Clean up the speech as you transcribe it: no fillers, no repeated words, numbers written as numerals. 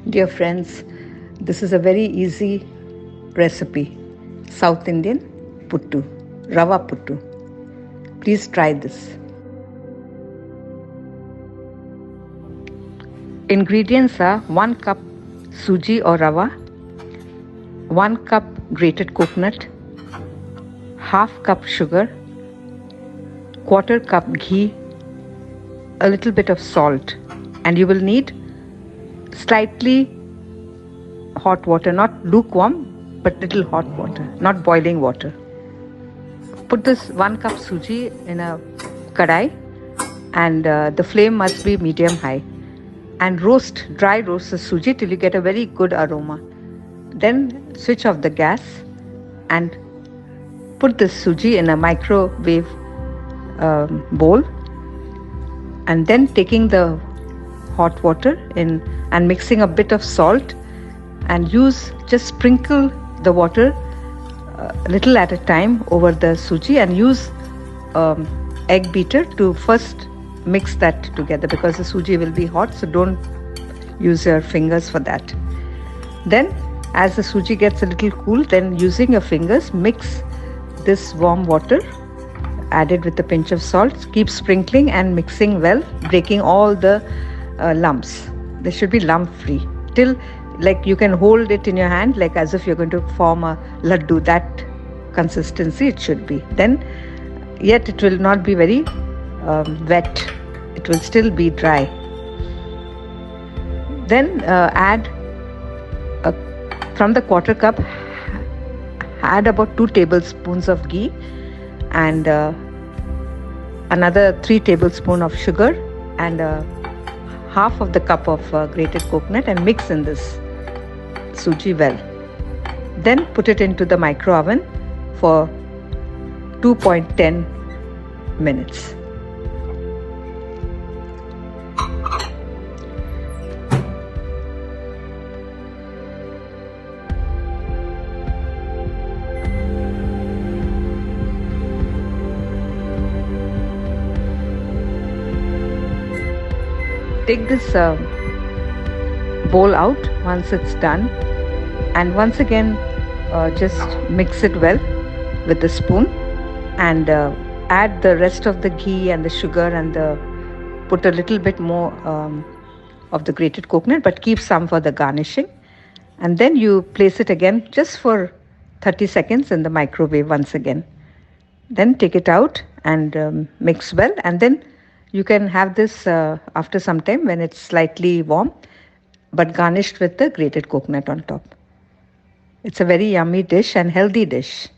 Dear friends, this is a very easy recipe, South Indian Puttu, Rawa Puttu. Please try this. Ingredients are 1 cup Suji or Rawa, 1 cup grated coconut, half cup sugar, quarter cup ghee, a little bit of salt, and you will need slightly hot water, not lukewarm, but little hot water, not boiling water. Put this 1 cup suji in a kadai, and the flame must be medium high, and dry roast the suji till you get a very good aroma. Then switch off the gas and put this suji in a microwave bowl, and then taking the hot water in and mixing a bit of salt, and just sprinkle the water a little at a time over the suji, and use egg beater to first mix that together, because the suji will be hot, so don't use your fingers for that. Then as the suji gets a little cool, then using your fingers mix this warm water added with a pinch of salt. Keep sprinkling and mixing well, breaking all the lumps. They should be lump free till like you can hold it in your hand, like as if you're going to form a laddu. That consistency it should be. Then yet it will not be very wet, it will still be dry. Then add from the quarter cup, add about 2 tablespoons of ghee, and another 3 tablespoons of sugar, and half of the cup of grated coconut, and mix in this suji well. Then put it into the micro oven for 2.10 minutes. Take this bowl out once it's done, and once again just mix it well with the spoon, and add the rest of the ghee and the sugar, and put a little bit more of the grated coconut, but keep some for the garnishing. And then you place it again just for 30 seconds in the microwave once again. Then take it out and mix well, and then you can have this after some time when it's slightly warm, but garnished with the grated coconut on top. It's a very yummy dish and healthy dish.